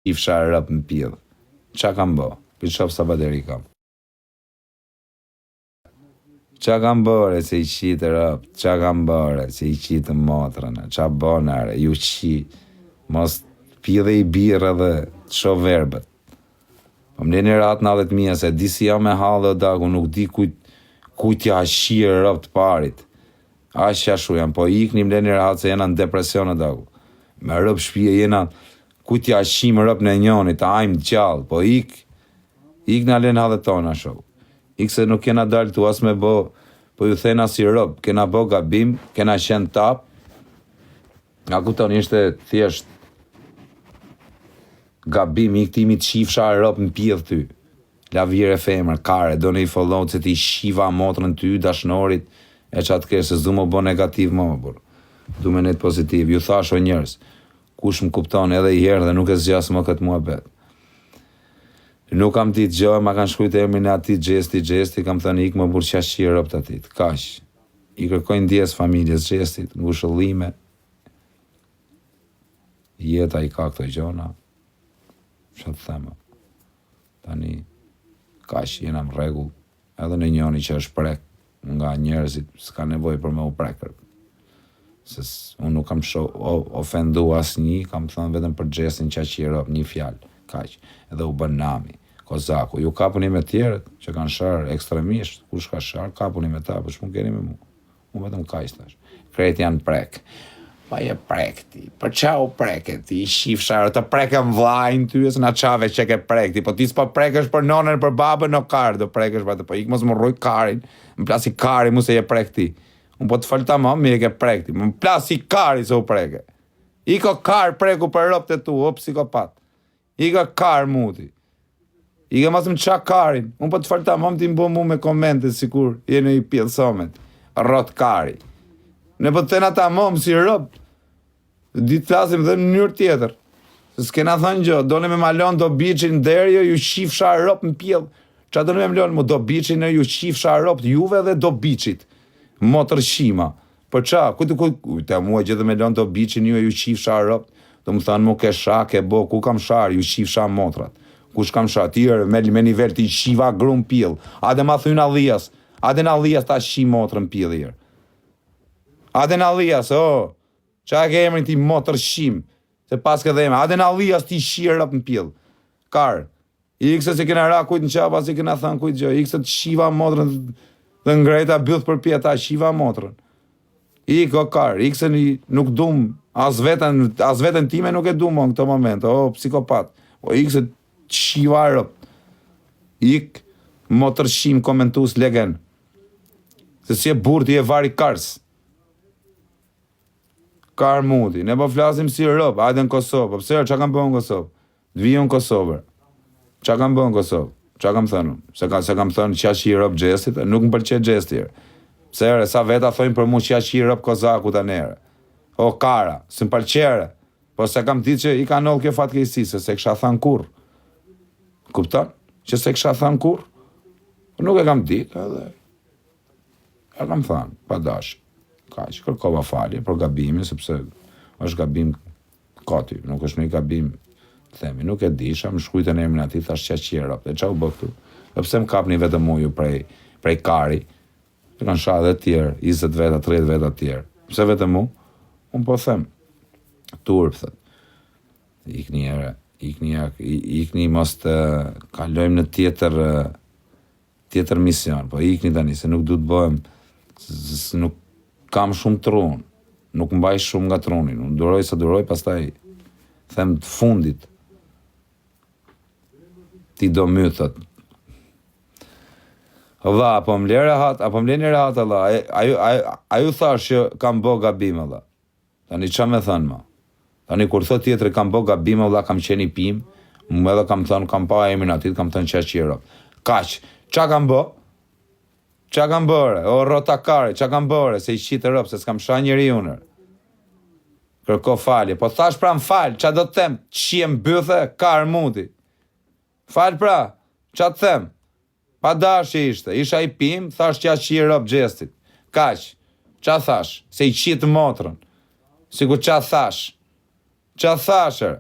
Ifsha rëp në pjellë. Qa kam bë? Për shop sa bateri kam. Qa kam bërë se i qitë rëp? Qa kam bërë se i qitë motrën? Qa bonare? Ju qi. Mos pjellë i birë dhe sho verbet. Po më leni ratë 90.000 se di si jam me halë dhe dagu, nuk di kujtja shirë rëp të parit. Ashja shu jam, po ikni më leni ratë se jena në depresion dhe dagu. Me rëp shpije jena kujtja shimë rëp në njonit, ajmë gjallë, po ik në alen hadhe tona show. Ik se nuk kena dalë tu as me bo, po ju thena si rëp, kena bo gabim, kena qenë tap, nga kupton ishte thjesht gabim, ik timi të shifsha rëp në pjedh ty. La vire femër, kare, do në i follon se ti shiva motrën ty, dashnorit, e qatë kërë se zdu më bo negativ më bur. Du me net pozitiv, ju thash o njërës, kush më kupton edhe i herë dhe nuk e zgjas më këtë muhabet. Nuk kam ditë gjë, ma kanë shkujt e emrin e ati gjesti, kam thënë ik më burqa shqirë rëpt atit, kash. I kërkojnë ndjes familjes gjestit, ngushëllime, jeta i ka këto gjona, që të themë, tani, kash, jena më regull, edhe në njoni që është prek, nga njerëzit, s'ka nevoj për me u prekër. Se unë nuk kam ofendu asë një, kam thënë vetëm për gjestin që qirop, një fjalë, kaq, edhe u bën nami, kozaku, ju kapuni me tjerët, që kanë sharë ekstremisht, kush ka sharë, kapuni me ta, për shmu keni me mu, unë vetëm kaq thash, krejt janë prek, pa je prek ti, për qa u preke ti, shif sharë, të prekëm vlajnë ty, e së na qave që ke prek ti, po ti s'po prekesh për nonën, për babën, no karë, do prekesh për të, po ik mos më rruj karin, më plasi kari mu se je prek ti. Unë po të falta më, mi e ke prekti. Më plasi kari se u preke. I ka kar preku për rëpt e tu, o psikopat. I ka kar muti. I ka mas më qa karin. Unë po të falta më, ti mbo mu me komente, sikur jene i pjellësomet. Rot kari. Ne po të tena ta më si rëpt. Ditë flasim dhe në njërë tjetër. Se s'kena thënë gjë, do në me malon do biqin derjo, ju shifsha rëpt në pjellë. Qa do në me mlon, mu do biqin e ju shifsha rëpt juve dhe do biqit. Motër shima. Për qa? Kujta mua gjithë me lënë të biqin ju e ju qifsha rëpt. Do më thanë mu ke sha, ke bo, ku kam shar, ju qifsha motrat. Kush kam sha, tjërë me nivel të shiva grum pjell. Ade ma thunë Alias. Ade në Alias ta shi motrën pjell jërë. Ade në Alias, qa ke emrin ti motër shim. Se pas ke dhe eme. Ade në Alias ti shi rëpt në pjell. Karë. Ikse se kena ra kujt në qapa, se kena thanë kujt gjë. Ikse të shiva motrën dhe ngrejta bëth për pjeta, shiva motrën. I kar, i këse nuk dum, as vetën time nuk e dum në këto moment, psikopat. O i këse shiva rëp. I motër shim komentus legen. Se si e burti e vari kars. Kar muti, ne po flasim si rëp, ajde në Kosovë, pëse qa kam bëhë në Kosovë? Dviju në Kosovë. Qa kam bëhë në Kosovë? Qa kam thënë? Se kam thënë qa që i rëp gjestit, nuk më përqe gjestir. Se sa veta thojnë për mu qa që i rëp kozaku të nere. O kara, së më përqere. Po se kam ditë që i ka nëllë kjo fatkejsi, se kësha thënë kur. Kupton? Që se kësha thënë kur? Nuk e kam ditë, edhe. E kam thënë, pa dash. Ka që kërkova falje për gabimin, sepse është gabim koti, nuk është një gabim themi, nuk e disha, më shkujtë në emrin ati, thash qa qjera, dhe qa u bë këtu? Dhe pse më kapni vetëm muju prej kari, që kanë shah dhe tjerë, 20 veta, 30 veta tjerë. Pse vetëm mu? Unë po them, turp, thët, ikni mos të kalojmë në tjetër mision, po ikni tani, se nuk du të bëhem, se nuk kam shumë trunë, nuk mbaj shumë nga trunin, unë duroj sa duroj, pastaj them të fundit, ti do mythët. Dha, apo më leni rehat, Allah, a ju thash që kam bo gabim, Allah. Tani qa me thënë, ma? Tani kur thot tjetër kam bo gabim, Allah, kam qeni pim, më edhe kam thënë, kam pa emin atit, kam thënë qa qiro. Kaq, qa kam bo? Qa kam bërë? O, rotakari, qa kam bërë? Se i qitë rëpë, se s'kam sha njëri unër. Kërko falje, po thash pra më falj, qa do të them? Qiem bëthe, karë muti. Falj pra, qa të them? Pa dashi ishte, isha i pim, thash qa qi rëp gjestit. Kaq, qa thash? Se i qitë motrën. Sigur qa thash? Qa thashër?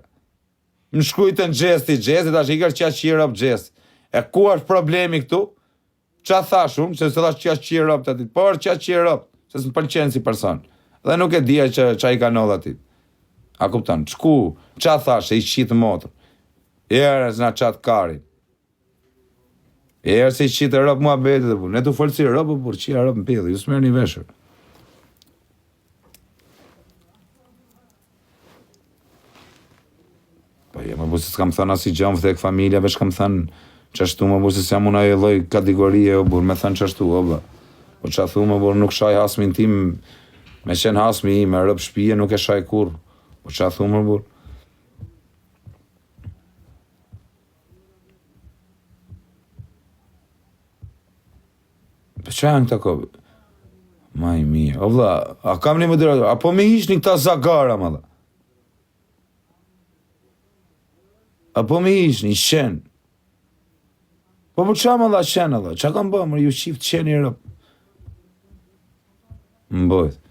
Më shkrujtë në gjesti, tash i kërë qash qirë rëpë gjesti. E ku është problemi këtu? Qa thash unë, që se thash qash qirë rëpë të atit, po është qash qirë rëpë, se së më pëlqenë si person. Dhe nuk e dhja që qa i ka nodhë atit. A kuptan, qku, qa thash, se i qitë motër. Erës nga qatë karin. Erës se i qitë rëpë mua bete dhe bu. Ne të folësi rëpë, por qia rëpë në pjedhe, ju së merë një veshër. Po je, më busë s'kam thënë asë i gjamë vdek familja, veç kam thënë qashtu më busë s'jam unë ajo lloj kategorie, o burë, me thënë qashtu, o bë. Po qa thu më burë, nuk shaj hasmin tim, me qenë hasmi i, me rëpë shpije, nuk e shaj kur. Po qa thu më burë. Po qa janë këta kobe? Maj mija, o vla, a kam një më dira, apo me ishni këta zagara, më dhe. Apo me ishni, qenë. Po qa më dha qenë, dhe, qa kam bë, më ju qift qenë i rëpë. Më bojtë.